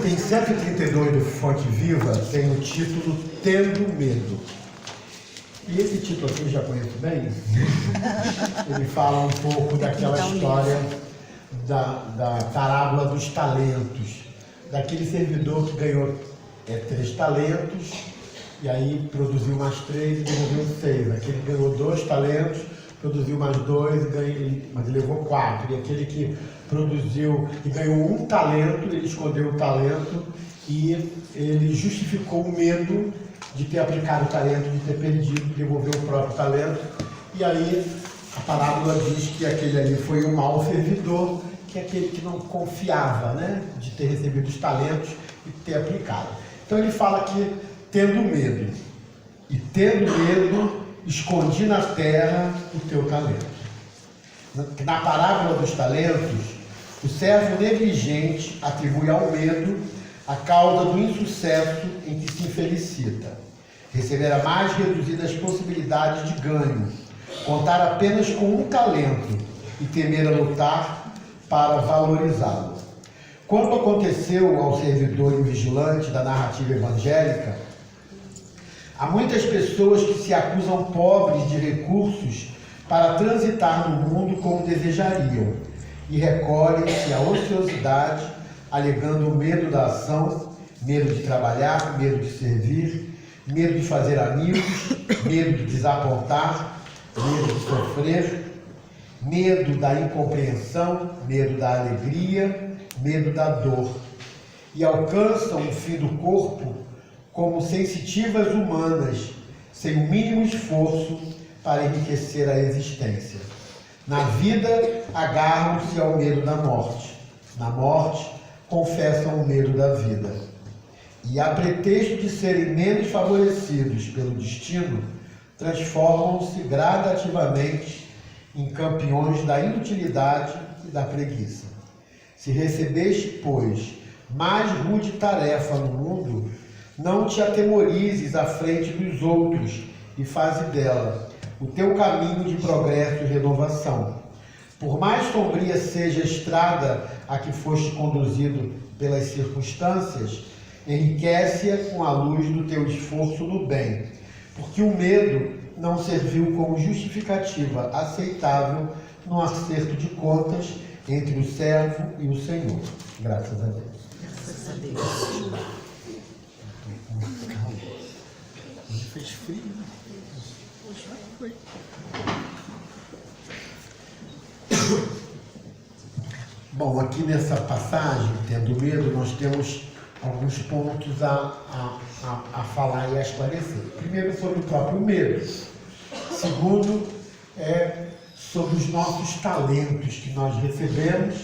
item 132 do Fonte Viva tem o título Tendo Medo. E esse título aqui eu já conheço bem. Ele fala um pouco daquela história da parábola dos talentos. Daquele servidor que ganhou 3 talentos e aí produziu mais 3 e devolveu 6. Aquele que ganhou 2 talentos, produziu mais 2, mas ele levou 4. E aquele que produziu e ganhou 1 talento, ele escondeu o talento e ele justificou o medo de ter aplicado o talento, de ter perdido, de devolver o próprio talento. E aí a parábola diz que aquele ali foi um mau servidor, que é aquele que não confiava, né, de ter recebido os talentos e ter aplicado. Então ele fala que tendo medo, e tendo medo, escondi na terra o teu talento. Na parábola dos talentos, o servo negligente atribui ao medo a causa do insucesso em que se infelicita. Receberá mais reduzidas possibilidades de ganho, contar apenas com 1 talento e temer a lutar para valorizá-lo. Quando aconteceu ao servidor invigilante da narrativa evangélica, há muitas pessoas que se acusam pobres de recursos para transitar no mundo como desejariam e recolhem-se à ociosidade, alegando o medo da ação, medo de trabalhar, medo de servir, medo de fazer amigos, medo de desapontar, medo de sofrer, medo da incompreensão, medo da alegria, medo da dor, e alcançam o fim do corpo como sensitivas humanas, sem o mínimo esforço para enriquecer a existência. Na vida, agarram-se ao medo da morte. Na morte, confessam o medo da vida. E, a pretexto de serem menos favorecidos pelo destino, transformam-se gradativamente em campeões da inutilidade e da preguiça. Se recebeste, pois, mais rude tarefa no mundo, não te atemorizes à frente dos outros e faze dela o teu caminho de progresso e renovação. Por mais sombria seja a estrada a que foste conduzido pelas circunstâncias, enriquece-a com a luz do teu esforço no bem, porque o medo não serviu como justificativa aceitável no acerto de contas entre o servo e o Senhor. Graças a Deus. Graças a Deus. Hoje fez frio, né? Hoje foi. Bom, aqui nessa passagem, tendo medo, nós temos alguns pontos a falar e a esclarecer. Primeiro, sobre o próprio medo. Segundo, sobre os nossos talentos que nós recebemos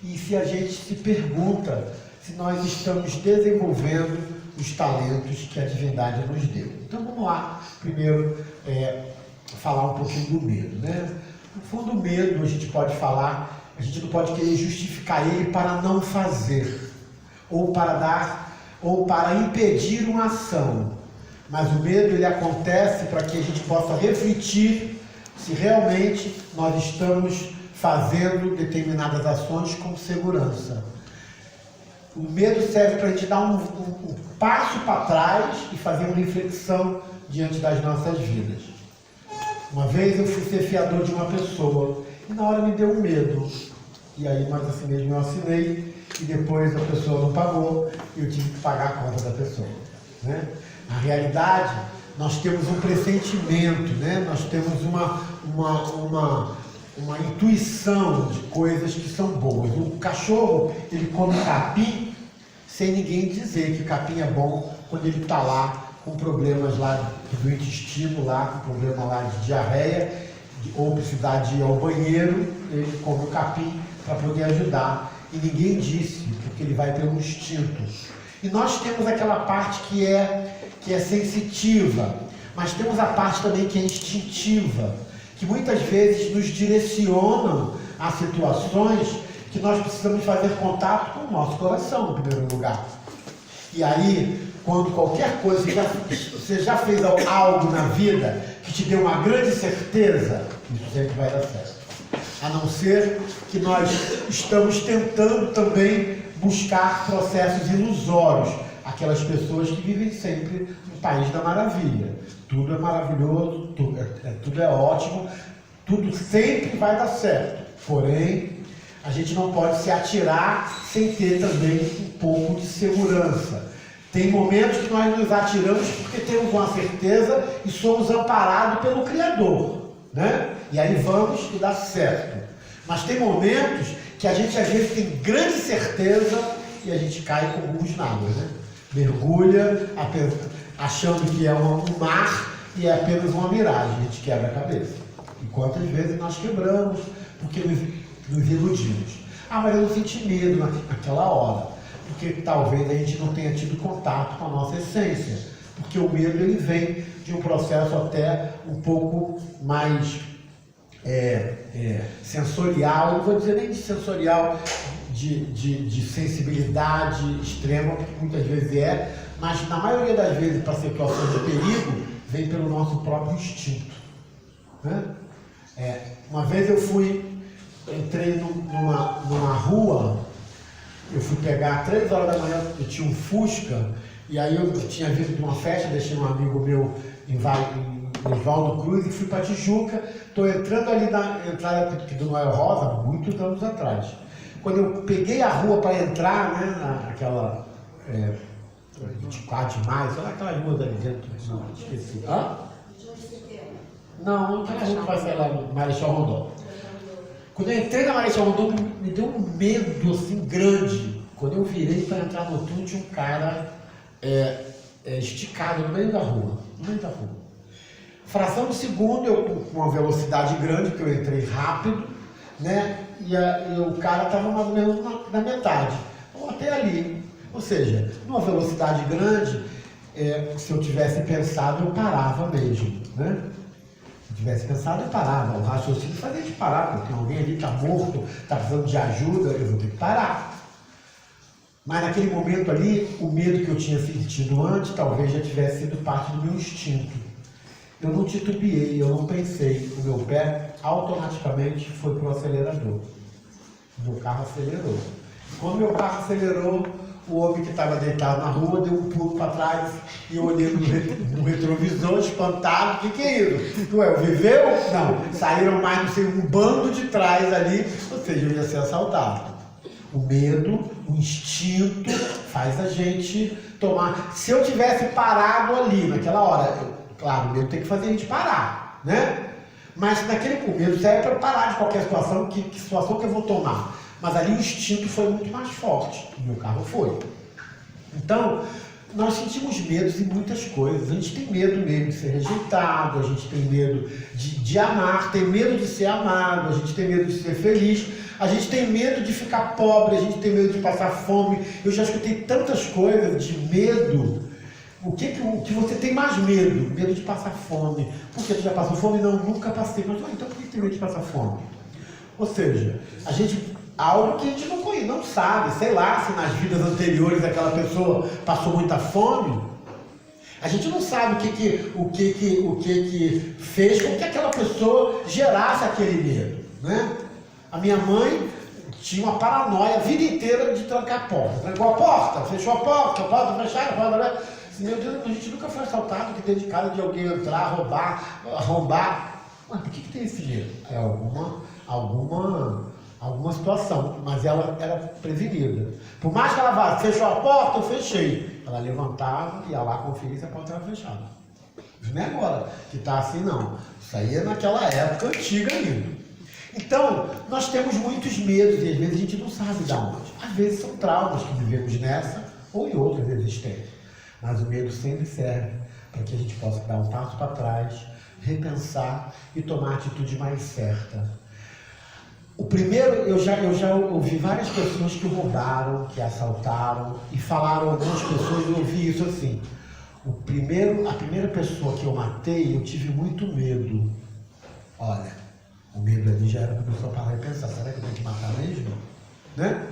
e se a gente se pergunta se nós estamos desenvolvendo os talentos que a divindade nos deu. Então vamos lá, primeiro, falar um pouquinho do medo, né? No fundo, o medo, a gente pode falar, a gente não pode querer justificar ele para não fazer, ou para impedir uma ação. Mas o medo, ele acontece para que a gente possa refletir se realmente nós estamos fazendo determinadas ações com segurança. O medo serve para a gente dar um passo para trás e fazer uma reflexão diante das nossas vidas. Uma vez eu fui ser fiador de uma pessoa e na hora me deu um medo. E aí, mas assim mesmo eu assinei e depois a pessoa não pagou e eu tive que pagar a conta da pessoa, né? Na realidade, nós temos um pressentimento, né? Nós temos uma intuição de coisas que são boas. O cachorro, ele come capim sem ninguém dizer que capim é bom quando ele está lá com problemas lá do intestino, lá com problema lá de diarreia, ou precisar de ir ao banheiro, ele come o capim para poder ajudar. E ninguém disse, porque ele vai pelo instinto. E nós temos aquela parte que é sensitiva, mas temos a parte também que é instintiva, que muitas vezes nos direcionam a situações que nós precisamos fazer contato com o nosso coração, em primeiro lugar. E aí, quando qualquer coisa, você já fez algo na vida que te deu uma grande certeza, isso sempre vai dar certo. A não ser que nós estamos tentando também buscar processos ilusórios, aquelas pessoas que vivem sempre no país da maravilha. Tudo é maravilhoso, tudo é ótimo, tudo sempre vai dar certo. Porém, a gente não pode se atirar sem ter também um pouco de segurança. Tem momentos que nós nos atiramos porque temos uma certeza e somos amparados pelo Criador, né? E aí vamos e dá certo. Mas tem momentos que a gente às vezes tem grande certeza e a gente cai com alguns náguas, né? Mergulha achando que é um mar e é apenas uma miragem, a gente quebra a cabeça. E quantas vezes nós quebramos porque nos iludimos. Ah, mas eu não senti medo naquela hora. Porque talvez a gente não tenha tido contato com a nossa essência. Porque o medo ele vem de um processo até um pouco mais sensorial, não vou dizer nem de sensorial, de sensibilidade extrema, que muitas vezes mas na maioria das vezes, para situações de perigo, vem pelo nosso próprio instinto. Né? Uma vez entrei numa rua. Eu fui pegar às 3 horas da manhã, eu tinha um Fusca, e aí eu tinha vindo de uma festa, deixei um amigo meu em Valdo Cruz e fui para Tijuca. Estou entrando ali na entrada do Noel Rosa, muitos anos atrás. Quando eu peguei a rua para entrar, né, naquela 24 de maio, sei lá, aquelas ruas ali dentro, não, esqueci. Não, aquela rua que vai sair lá no Marechal Rondon. Quando eu entrei na Marechal Rondon, me deu um medo assim grande. Quando eu virei para entrar no túnel, tinha um cara esticado no meio da rua. Fração de segundo, eu com uma velocidade grande, que eu entrei rápido, né? E o cara estava mais ou menos na metade, ou até ali. Ou seja, numa velocidade grande, se eu tivesse pensado, eu parava mesmo, né? Tivesse pensado, eu parava. O raciocínio fazia de parar, porque alguém ali está morto, está precisando de ajuda, eu vou ter que parar. Mas naquele momento ali, o medo que eu tinha sentido antes, talvez já tivesse sido parte do meu instinto. Eu não titubeei, eu não pensei. O meu pé automaticamente foi para o acelerador. O meu carro acelerou. Quando meu carro acelerou, o homem que estava deitado na rua deu um pulo para trás e eu olhei no retrovisor, espantado. O que é isso? Ué, viveu? Não. Saíram mais, não sei, um bando de trás ali, ou seja, eu ia ser assaltado. O medo, o instinto faz a gente tomar. Se eu tivesse parado ali naquela hora, claro, o medo tem que fazer a gente parar, né? Mas naquele momento serve para parar de qualquer situação, que situação que eu vou tomar. Mas ali o instinto foi muito mais forte, e o carro foi. Então, nós sentimos medos em muitas coisas. A gente tem medo mesmo de ser rejeitado, a gente tem medo de amar, tem medo de ser amado, a gente tem medo de ser feliz, a gente tem medo de ficar pobre, a gente tem medo de passar fome. Eu já escutei tantas coisas de medo. O que você tem mais medo? Medo de passar fome. Por que você já passou fome? Não, nunca passei. Mas então por que tem medo de passar fome? Ou seja, algo que a gente não conhece, não sabe, sei lá, se nas vidas anteriores aquela pessoa passou muita fome. A gente não sabe o que fez com que aquela pessoa gerasse aquele medo, né? A minha mãe tinha uma paranoia a vida inteira de trancar a porta. Trancou a porta, fechou a porta fechada, a porta. Meu Deus, a gente nunca foi assaltado que dentro de casa de alguém entrar, roubar, arrombar. Mas por que tem esse medo? É alguma situação, mas ela era prevenida. Por mais que ela vá, fechou a porta, eu fechei. Ela levantava, ia lá conferir se a porta estava fechada. Não é agora que está assim, não. Isso aí é naquela época antiga ainda. Então, nós temos muitos medos e às vezes a gente não sabe de onde. Às vezes são traumas que vivemos nessa ou em outras existências. Mas o medo sempre serve para que a gente possa dar um passo para trás, repensar e tomar a atitude mais certa. O primeiro, eu já ouvi várias pessoas que roubaram, que assaltaram, e falaram algumas pessoas, eu ouvi isso assim. A primeira pessoa que eu matei, eu tive muito medo. Olha, o medo ali já era para a pessoa parar e pensar, será que eu tenho que matar mesmo? Né?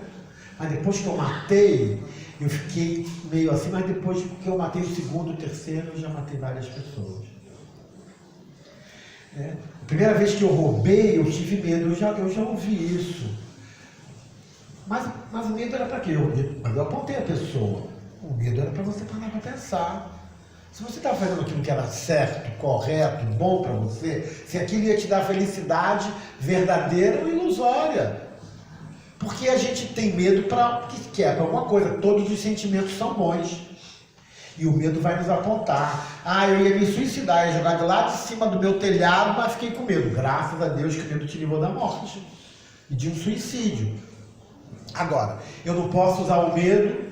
Mas depois que eu matei, eu fiquei meio assim, mas depois que eu matei o segundo, o terceiro, eu já matei várias pessoas. A primeira vez que eu roubei, eu tive medo, eu já ouvi isso. Mas o medo era para quê? Mas eu apontei a pessoa. O medo era para você parar para pensar. Se você estava fazendo aquilo que era certo, correto, bom para você, se aquilo ia te dar felicidade verdadeira ou ilusória. Porque a gente tem medo para alguma coisa. Todos os sentimentos são bons. E o medo vai nos apontar. Eu ia me suicidar, ia jogar de lá de cima do meu telhado, mas fiquei com medo. Graças a Deus que o medo te livrou da morte e de um suicídio. Agora, eu não posso usar o medo,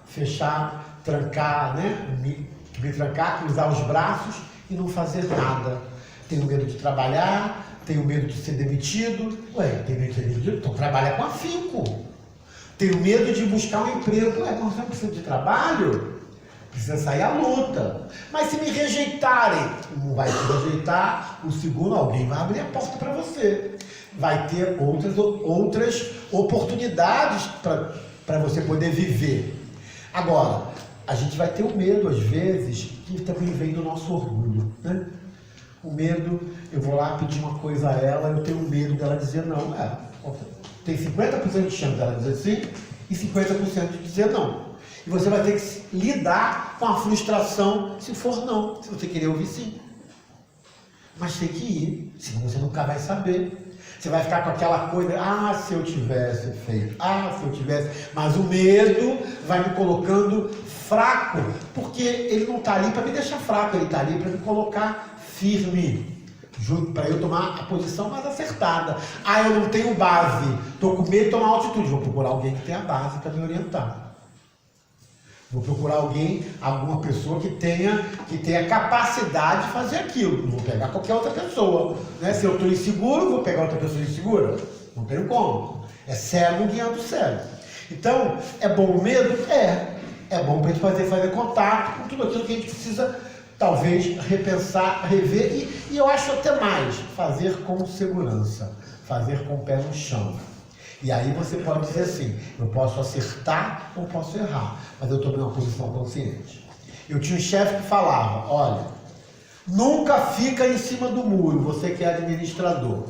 fechar, trancar, né? Me trancar, cruzar os braços e não fazer nada. Tenho medo de trabalhar, tenho medo de ser demitido. Tenho medo de ser demitido? Então trabalha com afinco. Tenho medo de buscar um emprego. Mas você não precisa de trabalho? Precisa sair à luta. Mas se me rejeitarem, não vai te rejeitar, o segundo alguém vai abrir a porta para você. Vai ter outras oportunidades para você poder viver. Agora, a gente vai ter o medo, às vezes, que também vem do nosso orgulho, né? O medo, eu vou lá pedir uma coisa a ela, eu tenho medo dela dizer não. Tem 50% de chance dela dizer sim e 50% de dizer não. E você vai ter que lidar com a frustração se for não, se você querer ouvir sim. Mas tem que ir, senão você nunca vai saber. Você vai ficar com aquela coisa, se eu tivesse feito, se eu tivesse... Mas o medo vai me colocando fraco, porque ele não está ali para me deixar fraco, ele está ali para me colocar firme, para eu tomar a posição mais acertada. Eu não tenho base, estou com medo de tomar altitude, vou procurar alguém que tenha base para me orientar. Vou procurar alguma pessoa que tenha capacidade de fazer aquilo. Não vou pegar qualquer outra pessoa. Né? Se eu estou inseguro, vou pegar outra pessoa insegura? Não tenho como. É cego guiando cego. Então, é bom o medo? É bom para a gente fazer contato com tudo aquilo que a gente precisa, talvez, repensar, rever. E eu acho até mais, fazer com segurança. Fazer com o pé no chão. E aí você pode dizer assim, eu posso acertar ou posso errar, mas eu estou numa posição consciente. Eu tinha um chefe que falava, olha, nunca fica em cima do muro, você que é administrador.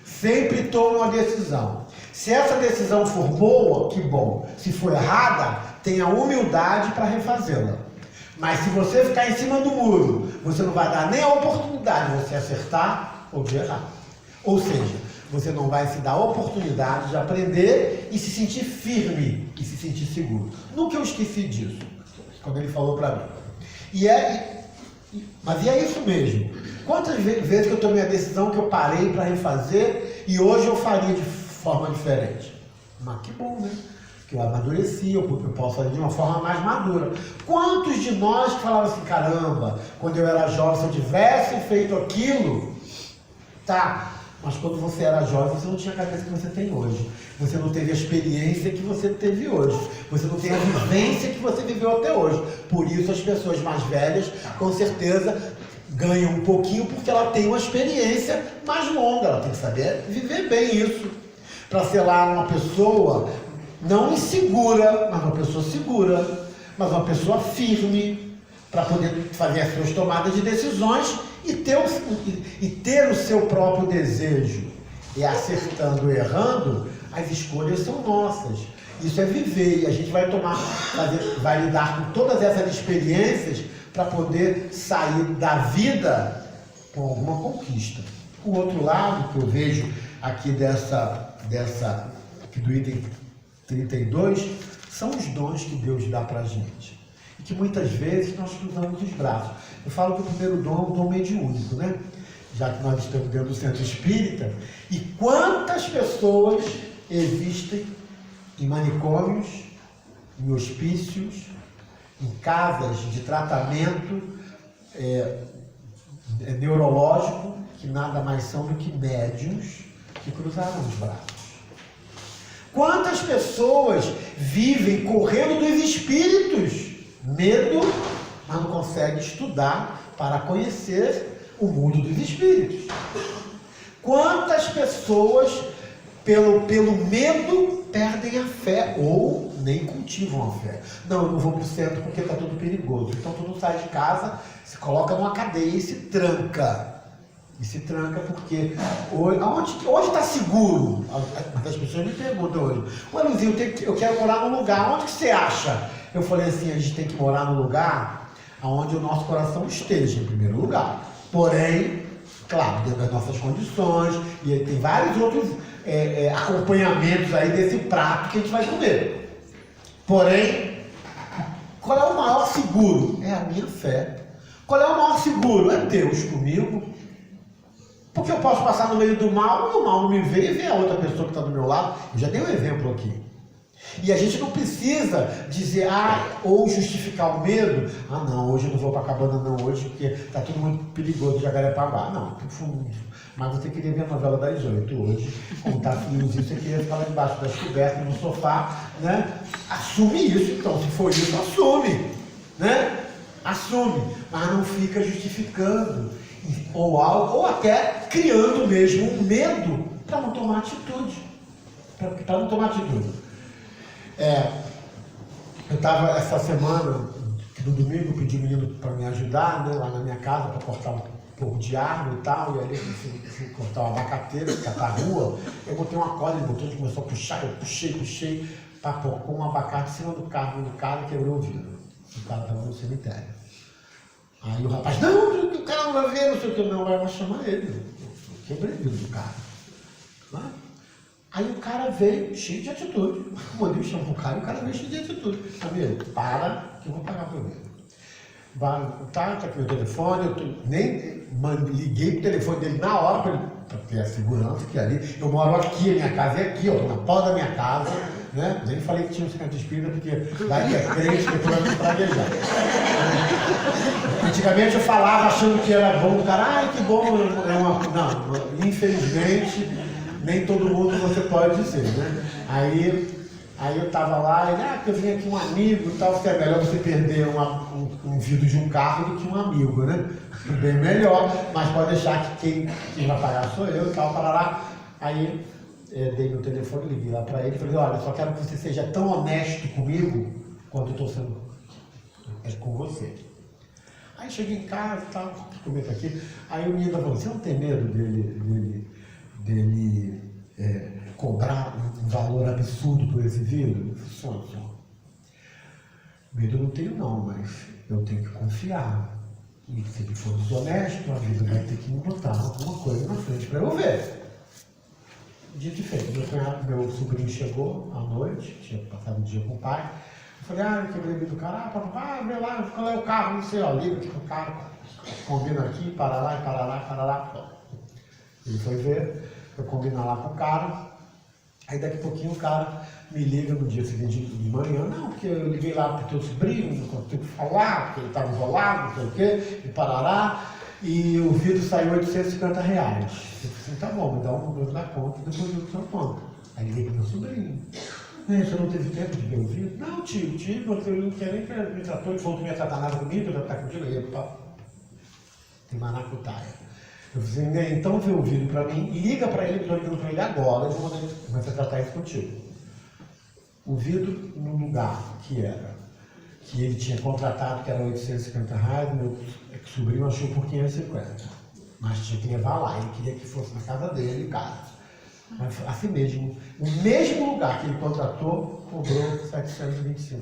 Sempre toma uma decisão. Se essa decisão for boa, que bom. Se for errada, tenha humildade para refazê-la. Mas se você ficar em cima do muro, você não vai dar nem a oportunidade de você acertar ou de errar. Ou seja, você não vai se dar a oportunidade de aprender e se sentir firme e se sentir seguro. Nunca eu esqueci disso, quando ele falou para mim. Mas é isso mesmo. Quantas vezes que eu tomei a decisão que eu parei para refazer e hoje eu faria de forma diferente? Mas que bom, né? Que eu amadureci, eu posso fazer de uma forma mais madura. Quantos de nós que falavam assim, caramba, quando eu era jovem, se eu tivesse feito aquilo, mas quando você era jovem, você não tinha a cabeça que você tem hoje. Você não teve a experiência que você teve hoje. Você não tem a vivência que você viveu até hoje. Por isso as pessoas mais velhas, com certeza, ganham um pouquinho porque ela tem uma experiência mais longa. Ela tem que saber viver bem isso. Para ser lá uma pessoa não insegura, mas uma pessoa segura. Mas uma pessoa firme. Para poder fazer as suas tomadas de decisões e ter o seu próprio desejo. E acertando ou errando, as escolhas são nossas. Isso é viver, e a gente vai lidar com todas essas experiências para poder sair da vida com alguma conquista. O outro lado que eu vejo aqui aqui do item 32 são os dons que Deus dá para a gente. E que muitas vezes nós cruzamos os braços. Eu falo que o primeiro dom é o dom mediúnico, né? Já que nós estamos dentro do centro espírita. E quantas pessoas existem em manicômios, em hospícios, em casas de tratamento neurológico, que nada mais são do que médiuns que cruzaram os braços. Quantas pessoas vivem correndo dos espíritos? Medo, mas não consegue estudar para conhecer o mundo dos espíritos. Quantas pessoas, pelo medo, perdem a fé ou nem cultivam a fé? Não, eu não vou para o centro porque está tudo perigoso. Então tu não sai de casa, se coloca numa cadeia e se tranca. E se tranca porque hoje está seguro. As pessoas pessoas me perguntam hoje, ué, Luzinho, eu quero morar num lugar, onde que você acha? Eu falei assim, a gente tem que morar num lugar onde o nosso coração esteja em primeiro lugar. Porém, claro, dentro das nossas condições, e aí tem vários outros acompanhamentos aí desse prato que a gente vai comer. Porém, qual é o maior seguro? É a minha fé. Qual é o maior seguro? É Deus comigo. Porque eu posso passar no meio do mal e o mal não me vê e ver a outra pessoa que está do meu lado. Eu já dei um exemplo aqui. E a gente não precisa dizer, ou justificar o medo. Não, hoje eu não vou para a cabana não, hoje, porque está tudo muito perigoso de Jacarepaguá. Não, mas você queria ver a novela das 8 hoje, como está friozinho, você queria ficar lá embaixo das cobertas, no sofá, né? Assume isso, então, se for isso, assume, né? Assume, mas não fica justificando, ou até criando mesmo um medo para não tomar atitude. Para não tomar atitude. Eu estava essa semana, no domingo, pedi o menino para me ajudar, né, lá na minha casa, para cortar um pouco de árvore e tal, e ali fui cortar uma abacateira, catar a rua, eu botei uma corda, ele botou, ele começou a puxar, eu puxei, papou com um abacate em cima do carro do cara, quebrou o vidro. O cara estava no cemitério. Aí o rapaz, não, o cara não vai ver, não sei o que, não, vai chamar ele. Eu quebrei o vidro do carro. Né? Aí o cara veio cheio de atitude. Mandei chamar o cara e o cara veio cheio de atitude. Amigo, para que eu vou pagar por ele. Tá aqui meu telefone, nem liguei pro telefone dele na hora para ter a segurança que ali. Eu moro aqui, a minha casa é aqui, ó, na porta da minha casa, né? Nem falei que tinha um centro espírita, porque daqui é crente, depois vai me praguejar. Antigamente eu falava achando que era bom, o cara, que bom, não, infelizmente, nem todo mundo você pode dizer, né? Aí eu tava lá, ele, que eu vim aqui um amigo e tal, que é melhor você perder um vidro de um carro do que um amigo, né? Bem melhor, mas pode deixar que quem vai pagar sou eu e tal, para lá. Aí dei meu telefone, liguei lá para ele e falei, olha, só quero que você seja tão honesto comigo quanto eu estou sendo com você. Aí cheguei em casa e tal, comenta aqui, aí o menino falou, você não tem medo dele cobrar um valor absurdo por esse vidro? Só. Medo eu não tenho não, mas eu tenho que confiar. E se ele for desonesto, a vida vai ter que me botar alguma coisa na frente para eu ver. Dito e feito, meu sobrinho chegou à noite, tinha passado o dia com o pai. Eu falei, eu quebrei o vidro do cara, papai, vê lá, qual é o carro, não sei, liga aqui pro carro, combina aqui, para lá. Ele foi ver, eu combino lá com o cara, aí daqui a pouquinho o cara me liga no dia seguinte de manhã, não, porque eu liguei lá pro teu sobrinho, não consigo falar, porque ele estava enrolado, não sei o quê, e parará, e o vidro saiu R$850. Eu falei assim, tá bom, me dá um número da conta e depois eu sua conta. Aí liguei pro meu sobrinho. Você não teve tempo de ver o vídeo? Não, tio, você não quer nem que ele me tratou, ele falou que não ia tratar nada comigo, eu ia estar contigo, aí tem maracutaia. Eu falei assim, então vê o vídeo para mim, liga para ele, estou ligando para ele agora, eu vou começar a tratar isso contigo. O vidro no lugar que ele tinha contratado, que era R$850, meu sobrinho achou por 550, mas tinha que levar lá, ele queria que fosse na casa dele, em casa. Mas assim mesmo, o mesmo lugar que ele contratou, cobrou R$725.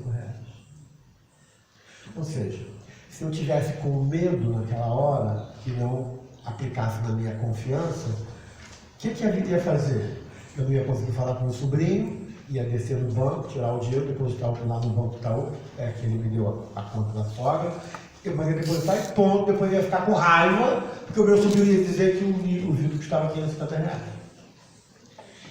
Ou seja, se eu tivesse com medo naquela hora, que não aplicasse na minha confiança, o que a vida ia fazer? Eu não ia conseguir falar com meu sobrinho, ia descer no banco, tirar o dinheiro, depositar lá no banco Itaú, que ele me deu a conta da sogra, eu ia depositar e ponto, depois ia ficar com raiva, porque o meu sobrinho ia dizer que o vidro custava R$550.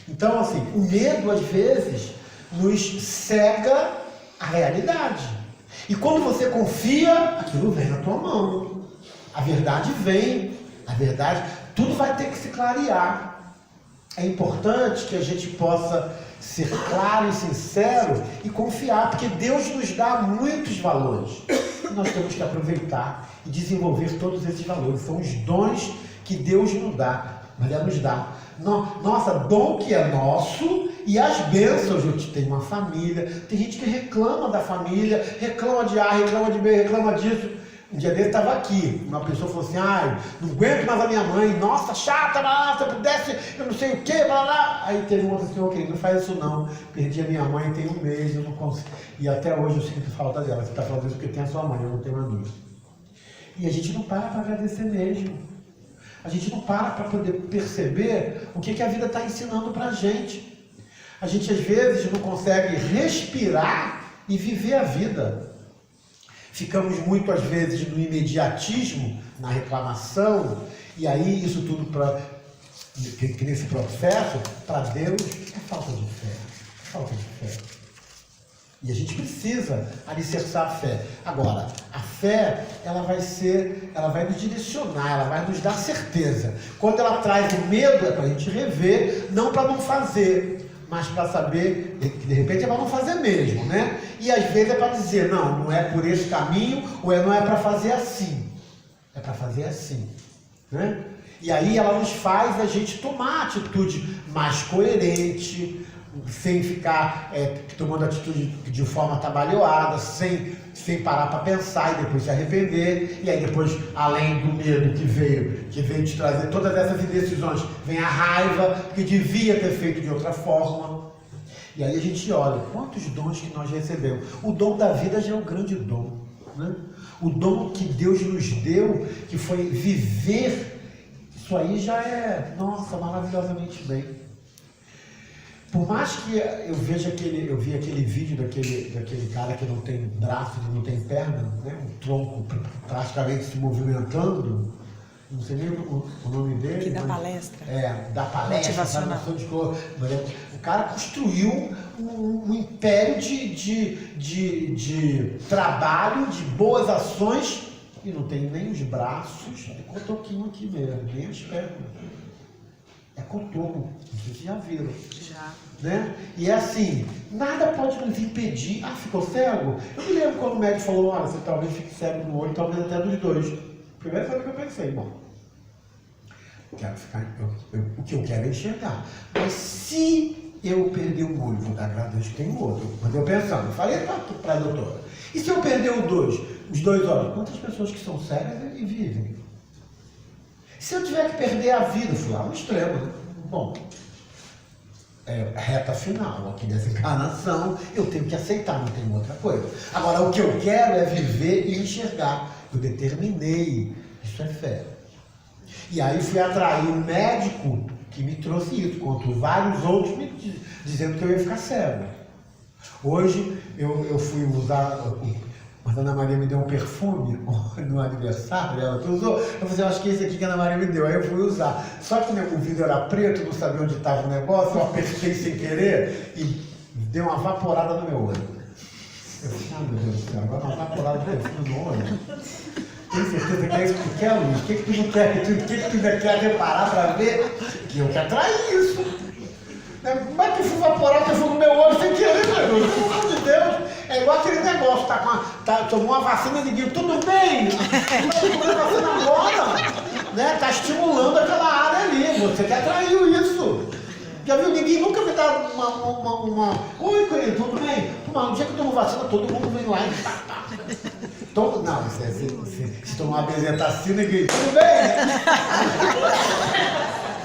Então, assim, o medo, às vezes, nos cega a realidade. E quando você confia, aquilo vem na tua mão. A verdade vem. A verdade, tudo vai ter que se clarear. É importante que a gente possa ser claro e sincero e confiar, porque Deus nos dá muitos valores. E nós temos que aproveitar e desenvolver todos esses valores. São os dons que Deus nos dá. Mas Ele nos dá. Nossa, dom que é nosso e as bênçãos. Eu tenho uma família, tem gente que reclama da família, reclama de A, reclama de B, reclama disso. Um dia dele estava aqui, uma pessoa falou assim, não aguento mais a minha mãe, nossa, chata, se eu pudesse, eu não sei o que, blá, blá. Aí teve um outro senhor que não faz isso não, perdi a minha mãe tem um mês, eu não consigo, e até hoje eu sinto falta dela, você está falando isso porque tem a sua mãe, eu não tenho a minha. E a gente não para agradecer mesmo, a gente não para poder perceber o que a vida está ensinando para a gente. A gente às vezes não consegue respirar e viver a vida. Ficamos muito, às vezes, no imediatismo, na reclamação, e aí isso tudo, que nesse processo, para Deus, é falta de fé. É falta de fé. E a gente precisa alicerçar a fé. Agora, a fé, ela vai nos direcionar, ela vai nos dar certeza. Quando ela traz o medo, é para a gente rever, não para não fazer, mas para saber que de repente é para não fazer mesmo, né? E às vezes é para dizer, não é por esse caminho, ou não é para fazer assim. É para fazer assim, né? E aí ela nos faz a gente tomar atitude mais coerente, sem ficar tomando atitude de forma atabalhoada, sem parar para pensar e depois se arrepender. E aí depois, além do medo que veio te trazer todas essas indecisões, vem a raiva, que devia ter feito de outra forma. E aí a gente olha, quantos dons que nós recebemos. O dom da vida já é um grande dom, né? O dom que Deus nos deu, que foi viver, isso aí já é, nossa, maravilhosamente bem. Por mais que eu vi aquele vídeo daquele cara que não tem braço, que não tem perna, né? Um tronco praticamente se movimentando, não sei nem o nome dele. Que dá palestra. Dá palestra. Motivacional. O cara construiu um império de trabalho, de boas ações, e não tem nem os braços, é cotoquinho aqui mesmo, nem as pernas. É cotoco, vocês já viram. Já. Né? E é assim, nada pode nos impedir. Ficou cego? Eu me lembro quando o médico falou, olha, você talvez fique cego no olho, talvez até dos dois. Primeiro foi o que eu pensei, bom, o que eu quero é enxergar. Mas se eu perder um olho, vou dar graças a Deus que tem outro. Mas eu pensando, eu falei para a doutora, e se eu perder os dois olhos? Quantas pessoas que são cegas e vivem? Se eu tiver que perder a vida, fui lá no extremo, né? Bom, reta final aqui dessa encarnação, eu tenho que aceitar, não tem outra coisa. Agora, o que eu quero é viver e enxergar. Eu determinei, isso é fé. E aí fui atrair um médico que me trouxe isso, contra vários outros me dizendo que eu ia ficar cego. Hoje eu fui usar, a Ana Maria me deu um perfume no aniversário, ela que usou. Eu falei, eu acho que esse aqui que a Ana Maria me deu, aí eu fui usar. Só que o vidro era preto, não sabia onde estava o negócio, eu apertei sem querer e deu uma vaporada no meu olho. Eu falei, meu Deus do céu, agora uma vaporada de perfume no olho. Tem certeza que é isso que tu quer, Luiz? O que tu não quer? O que tu ainda quer reparar para ver? Que eu quero atrair isso. Como é que eu fui vaporar o perfume no meu olho sem querer, meu Deus? Pelo amor de Deus. É igual aquele negócio, tomou uma vacina e digo, tudo bem, tomou a vacina agora, né? Tá estimulando aquela área ali, você que atraiu isso. Já viu? Ninguém nunca me dá uma... Oi, querido, tudo bem? No dia que eu tomo vacina, todo mundo vem lá e... Não, se tomar uma bezetacina e grita, tudo bem?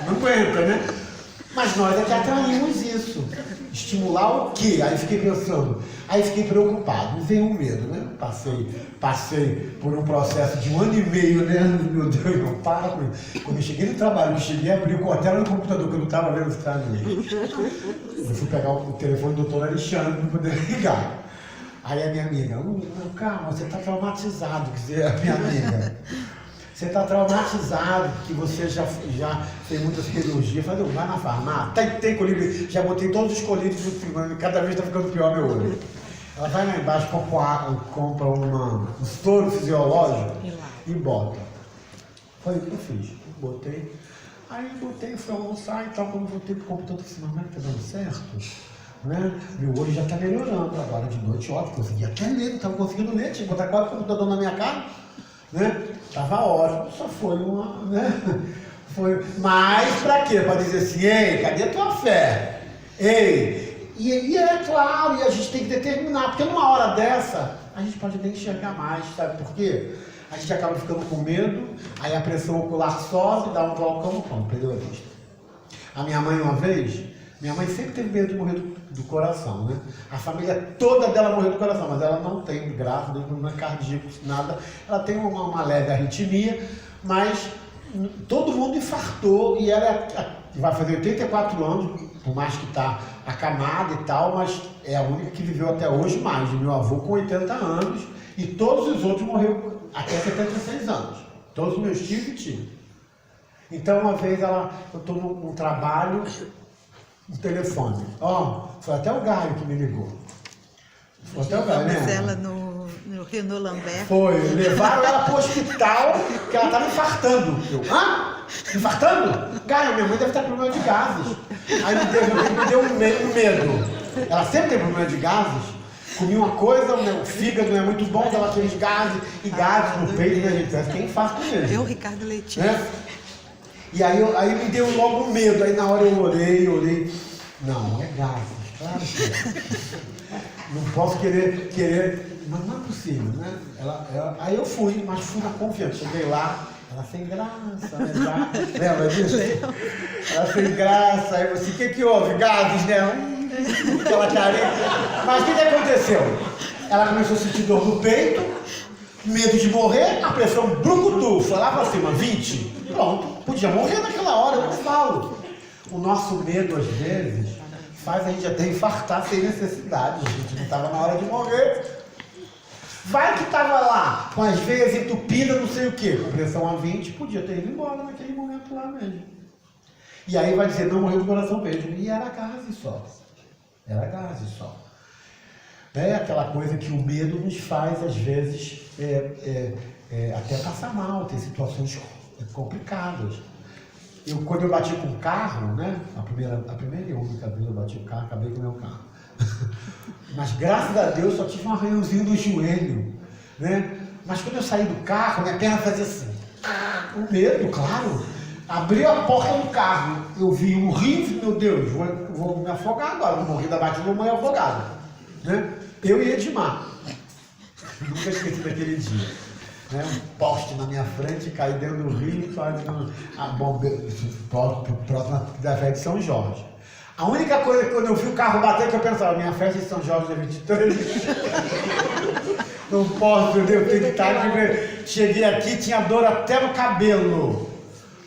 Não aguenta, né? Mas nós é que atraímos isso. Estimular o quê? Aí fiquei pensando, aí fiquei preocupado, me veio um medo, né? Passei por um processo de 1 ano e meio, né? Meu Deus, não para com isso. Quando eu cheguei no trabalho, eu cheguei a abrir a tela do computador, que eu não estava vendo os caras ali. Eu fui pegar o telefone do doutor Alexandre para poder ligar. Aí a minha amiga, calma, você está traumatizado, quer dizer, a minha amiga. Você está traumatizado, porque você já fez muita cirurgia. Eu falei, vai na farmácia, tem colírio, já botei todos os colírios no filme, cada vez está ficando pior meu olho. Ela vai lá embaixo, compra um soro fisiológico e bota. Foi o que eu fiz, botei. Aí fui almoçar e tal, quando voltei pro computador, eu falei, mas tá dando certo? Né? Meu olho já está melhorando, agora de noite, ótimo, consegui até ler, não estava conseguindo ler, tinha que botar 4 computadores na minha cara. Né? Tava ótimo, só foi uma, né? Mas pra quê? Pra dizer assim, ei, cadê a tua fé? Ei, e é claro, e a gente tem que determinar, porque numa hora dessa, a gente pode nem enxergar mais, sabe por quê? a gente acaba ficando com medo, aí a pressão ocular sobe, dá um glaucoma, pronto, perdeu a vista. A minha mãe uma vez, minha mãe sempre teve medo de morrer do coração, né? A família toda dela morreu do coração, mas ela não tem, grávida, não é cardíaco, nada. Ela tem uma leve arritmia, mas todo mundo infartou e ela vai fazer 84 anos, por mais que está acamada e tal, mas é a única que viveu até hoje mais. Meu avô com 80 anos e todos os outros morreram até 76 anos. Todos os meus tios e tios. Então, uma vez eu estou num trabalho, um telefone. Foi até o Gaio que me ligou. Foi até o Gaio, né? Ela no Renault Lambert. Foi, levaram ela para o hospital, que ela estava infartando. Eu, infartando? Gaio, minha mãe deve estar com problema de gases. Aí me deu um medo. Ela sempre tem problema de gases. Comia uma coisa, o fígado não é muito bom, dava aqueles gases e gases no peito, né, gente? Parece que é infarto mesmo. Eu, Ricardo Leitinho. Né? E aí me deu logo um medo, aí na hora eu orei. Não, é gases, claro que é. Não posso querer, mas não é possível, né? Aí eu fui, mas fui na confiança. Cheguei lá, ela sem graça, né? Lembra disso? Ela sem graça, aí eu disse, o que houve? Gases, né? Aquela carinha. Mas o que aconteceu? Ela começou a sentir dor no peito, medo de morrer, a pressão brucutu, foi lá pra cima, 20. Pronto, podia morrer naquela hora, eu falo. O nosso medo, às vezes, faz a gente até infartar sem necessidade. A gente não estava na hora de morrer. Vai que estava lá, com as veias entupidas, não sei o quê, com pressão a 20, podia ter ido embora naquele momento lá mesmo. E aí vai dizer, não morreu do coração mesmo. E era gases só. Era gases só. É aquela coisa que o medo nos faz, às vezes, até passar mal, ter situações complicadas. Quando eu bati com o carro, né? A primeira e única vez eu bati com o carro, acabei com o meu carro. Mas graças a Deus só tive um arranhãozinho no joelho, né? Mas quando eu saí do carro, minha perna fazia assim. O medo, claro. Abriu a porta do carro, eu vi um rio, meu Deus, vou me afogar agora, vou morrer da batida, vou morrer afogado. Né? Eu e Edmar. Nunca esqueci daquele dia. Né? Um poste na minha frente, caí dentro do rio, a bomba próxima da festa de São Jorge. A única coisa que quando eu vi o carro bater, que eu pensava, minha festa de São Jorge é 23. Não posso, meu Deus, tenho que estar aqui. Cheguei aqui, tinha dor até no cabelo.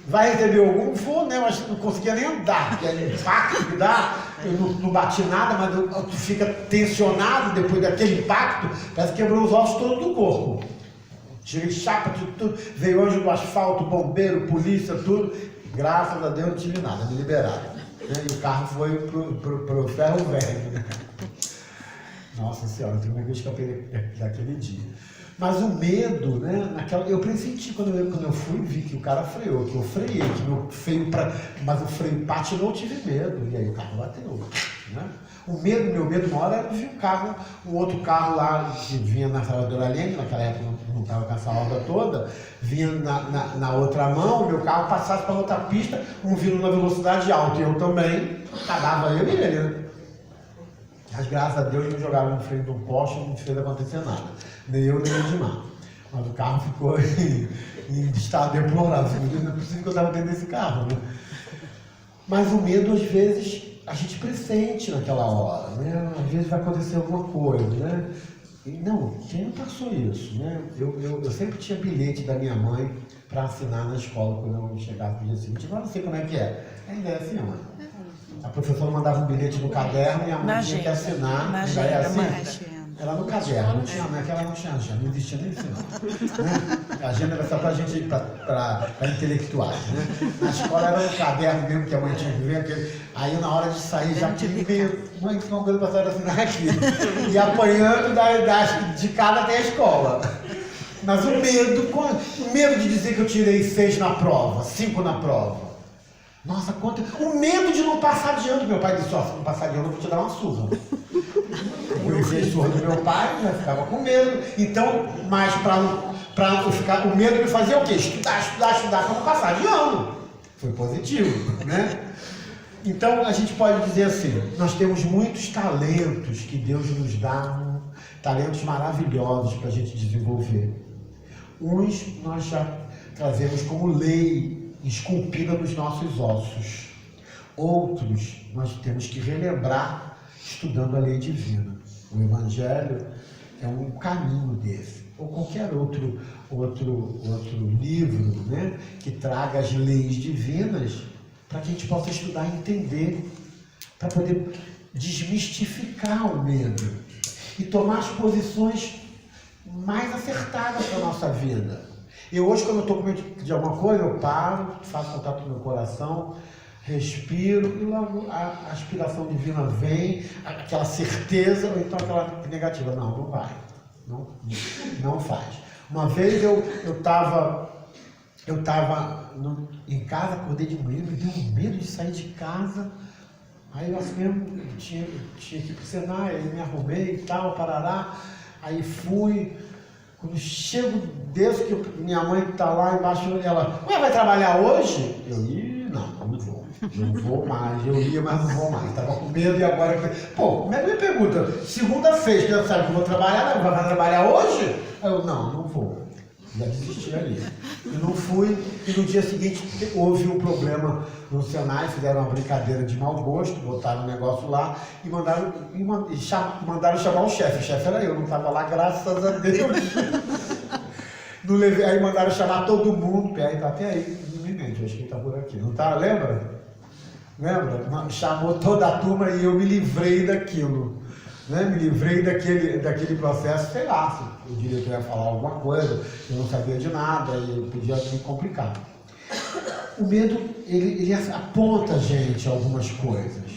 Vai receber algum? Vou, né? Mas não conseguia nem andar, porque é impacto que dá, eu não bati nada, mas tu fica tensionado depois daquele impacto, parece que quebrou os ossos todos do corpo. Tirei chapa de tudo, veio anjo do asfalto, bombeiro, polícia, tudo. Graças a Deus não tive nada, me liberaram. Né? E o carro foi pro ferro velho. Nossa Senhora, eu tenho vez que escapei daquele dia. Mas o medo, né? Eu pressenti quando eu fui, vi que o cara freou, que eu freiei, que meu freio mas o freio patinou, eu tive medo, e aí o carro bateu. Né? Meu medo, uma hora era ver um outro carro lá que vinha na Salvador Allende, naquela época não estava com essa obra toda, vinha na outra mão, o meu carro passasse para outra pista, um vindo na velocidade alta, e eu também, acabava eu e ele, né? Mas graças a Deus me jogaram no freio de um poste e não fez acontecer nada. Nem eu, nem o Edmar. Mas o carro ficou em estado deplorável. Não é possível que eu estava dentro desse carro, né? Mas o medo, às vezes, a gente pressente naquela hora, né? Às vezes vai acontecer alguma coisa, né? E não, quem não passou isso, né? Eu sempre tinha bilhete da minha mãe para assinar na escola quando eu chegasse no dia seguinte. Agora não sei como é que é. Ainda é assim, mãe. A professora mandava um bilhete no caderno e a mãe tinha que assinar. Na é agenda, assim. Era no caderno, não tinha, naquela não tinha agenda, não existia nem isso não. Né? A agenda era só pra gente, pra intelectuais, né? Na escola era no caderno mesmo que a mãe tinha que ver, aí na hora de sair já tinha meio, mãe, tem uma coisa pra senhora assinar aqui. E apanhando de casa até a escola. Mas o medo de dizer que eu tirei 6 na prova, 5 na prova. Nossa, quanto... O medo de não passar de ano. Meu pai disse, se não passar de ano, eu vou te dar uma surra. Eu fiz surra do meu pai, já ficava com medo. Então, mas para eu ficar com medo, me fazia o quê? Estudar para não passar de ano. Foi positivo, né? Então, a gente pode dizer assim, nós temos muitos talentos que Deus nos dá, talentos maravilhosos para a gente desenvolver. Uns nós já trazemos como lei esculpida nos nossos ossos. Outros nós temos que relembrar estudando a lei divina. O Evangelho é um caminho desse. Ou qualquer outro livro, né, que traga as leis divinas para que a gente possa estudar e entender, para poder desmistificar o medo e tomar as posições mais acertadas para a nossa vida. Eu hoje, quando eu estou com medo de alguma coisa, eu paro, faço contato com o meu coração, respiro e logo a aspiração divina vem, aquela certeza, ou então aquela negativa. Não vai. Não faz. Uma vez eu estava em casa, acordei de manhã, me deu um medo de sair de casa. Aí eu assim mesmo tinha que ir pro Senai, aí me arrumei e tal, parará. Aí fui. Quando chego, desço, que minha mãe está lá embaixo, ela, ué, vai trabalhar hoje? Eu ia, não vou. Não vou mais, eu ia, mas não vou mais. Estava com medo e agora... Pô, como é que me pergunta? Segunda-feira, você sabe que eu vou trabalhar? Vai trabalhar hoje? Aí eu, não vou. Já desisti ali. Eu não fui e no dia seguinte houve um problema no Senai, fizeram uma brincadeira de mau gosto, botaram um negócio lá e mandaram chamar o chefe. O chefe era eu, não estava lá, graças a Deus. Aí mandaram chamar todo mundo, tá até aí, não me mente, acho que ele está por aqui. Não tá? Lembra? Chamou toda a turma e eu me livrei daquilo. Né? Me livrei daquele processo, sei lá, se o diretor ia falar alguma coisa, eu não sabia de nada e podia me complicar. O medo, ele aponta a gente algumas coisas,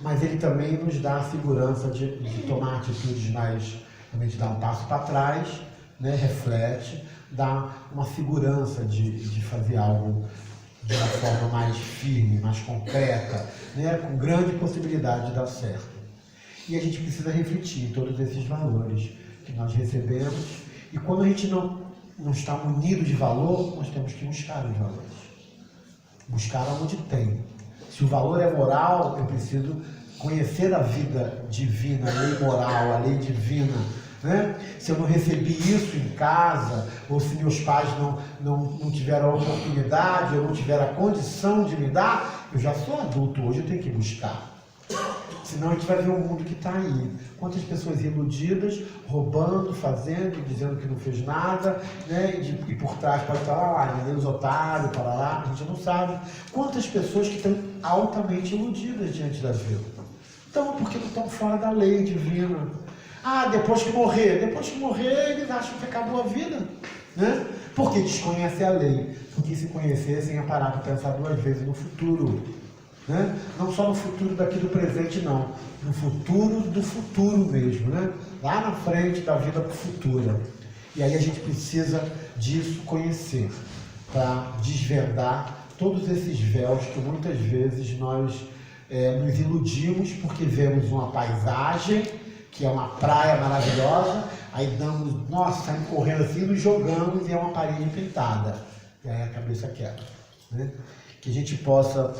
mas ele também nos dá a segurança de tomar atitudes mais, também de dar um passo para trás, né? Reflete, dá uma segurança de fazer algo de uma forma mais firme, mais concreta, né? Com grande possibilidade de dar certo. E a gente precisa refletir em todos esses valores que nós recebemos. E quando a gente não está munido de valor, nós temos que buscar os valores. Buscar onde tem. Se o valor é moral, eu preciso conhecer a vida divina, a lei moral, a lei divina. Né? Se eu não recebi isso em casa, ou se meus pais não tiveram a oportunidade, ou não tiveram a condição de me dar, eu já sou adulto hoje, eu tenho que buscar. Senão a gente vai ver um mundo que está aí. Quantas pessoas iludidas, roubando, fazendo, dizendo que não fez nada, né? E por trás pode estar lá, Deus otário, para lá, a gente não sabe. Quantas pessoas que estão altamente iludidas diante da vida. Então, porque não estão fora da lei divina. Depois que morrer, eles acham que acabou a vida. Né? Porque desconhecem a lei. Porque se conhecessem, ia parar para pensar duas vezes no futuro. Né? Não só no futuro daqui do presente, não. No futuro do futuro mesmo, né? Lá na frente da vida futura. E aí a gente precisa disso conhecer, para desvendar todos esses véus que muitas vezes nós nos iludimos porque vemos uma paisagem, que é uma praia maravilhosa, aí saímos correndo assim, nos jogamos e é uma parede pintada. E aí a cabeça quebra. Né? Que a gente possa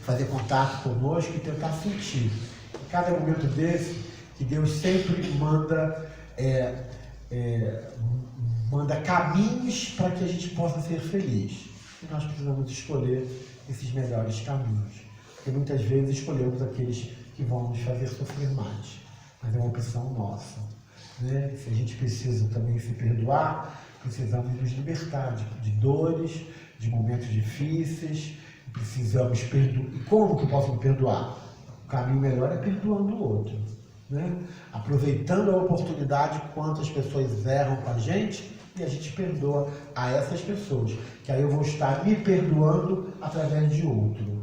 fazer contato conosco e tentar sentir. Em cada momento desse, que Deus sempre manda caminhos para que a gente possa ser feliz. E nós precisamos escolher esses melhores caminhos. Porque muitas vezes escolhemos aqueles que vão nos fazer sofrer mais. Mas é uma opção nossa. Né? Se a gente precisa também se perdoar, precisamos nos libertar de dores, de momentos difíceis. Precisamos perdoar. E como que eu posso me perdoar? O caminho melhor é perdoando o outro. Né? Aproveitando a oportunidade, quantas pessoas erram com a gente e a gente perdoa a essas pessoas. Que aí eu vou estar me perdoando através de outro.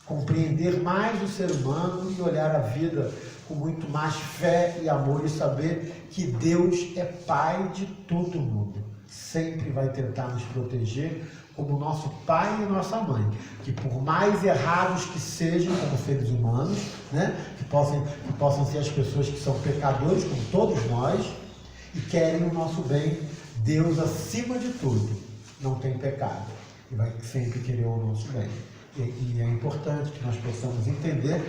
Compreender mais o ser humano e olhar a vida com muito mais fé e amor e saber que Deus é Pai de todo mundo. Sempre vai tentar nos proteger como nosso pai e nossa mãe, que por mais errados que sejam como seres humanos, né, que possam ser as pessoas que são pecadores, como todos nós, e querem o nosso bem, Deus acima de tudo não tem pecado e vai sempre querer o nosso bem. E é importante que nós possamos entender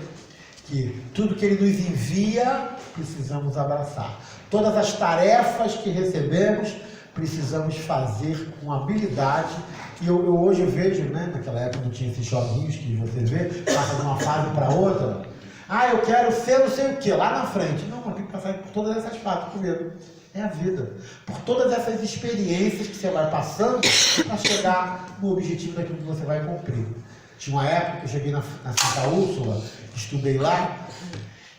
que tudo que Ele nos envia, precisamos abraçar. Todas as tarefas que recebemos, precisamos fazer com habilidade. E eu hoje vejo, né, naquela época não tinha esses joguinhos que você vê, passa de uma fase para outra. Ah, eu quero ser não sei o que, lá na frente. Não, mas tem que passar por todas essas fases primeiro. É a vida. Por todas essas experiências que você vai passando para chegar no objetivo daquilo que você vai cumprir. Tinha uma época que eu cheguei na Santa Úrsula, estudei lá,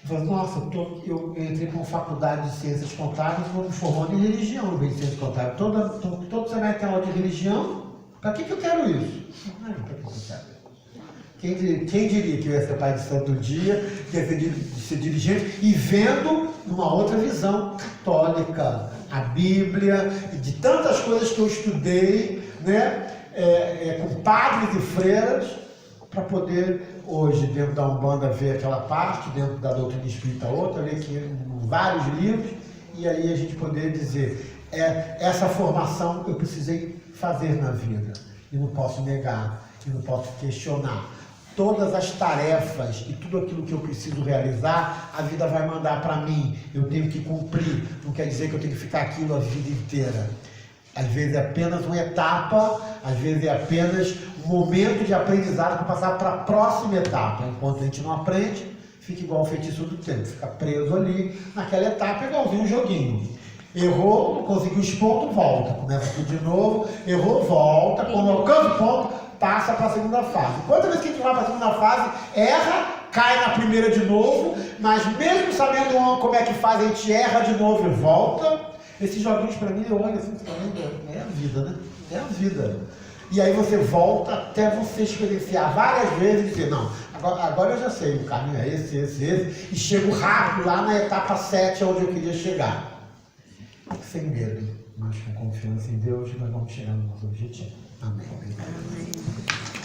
e falei, nossa, eu entrei para uma faculdade de ciências contábeis e vou me formando em religião, em ciências contábeis. Todo semestre tem aula de religião, para que eu quero isso? Não, para que eu quero? Quem diria que eu ia ser pai de santo dia, que ia ser dirigente, e vendo uma outra visão católica, a Bíblia, e de tantas coisas que eu estudei, né, com padres e freiras, para poder hoje, dentro da Umbanda, ver aquela parte, dentro da doutrina espírita outra, ler aqui vários livros, e aí a gente poder dizer, essa formação eu precisei fazer na vida, e não posso negar, e não posso questionar. Todas as tarefas e tudo aquilo que eu preciso realizar, a vida vai mandar para mim. Eu tenho que cumprir. Não quer dizer que eu tenho que ficar aquilo a vida inteira. Às vezes é apenas uma etapa, às vezes é apenas um momento de aprendizado para passar para a próxima etapa. Enquanto a gente não aprende, fica igual o feitiço do tempo. Fica preso ali naquela etapa, igualzinho um joguinho. Errou, não conseguiu os pontos, volta. Começa tudo de novo, errou, volta. Quando alcança o ponto, passa para a segunda fase. Quantas vezes que a gente vai para a segunda fase, erra, cai na primeira de novo, mas mesmo sabendo como é que faz, a gente erra de novo e volta. Esses joguinhos para mim, eu olho assim, é a vida, né? É a vida. E aí você volta até você experienciar várias vezes e dizer, não, agora eu já sei, o caminho é esse, e chego rápido lá na etapa 7, onde eu queria chegar. Sem medo, mas com confiança em Deus, nós vamos chegar no nosso objetivo. Amém. Amém.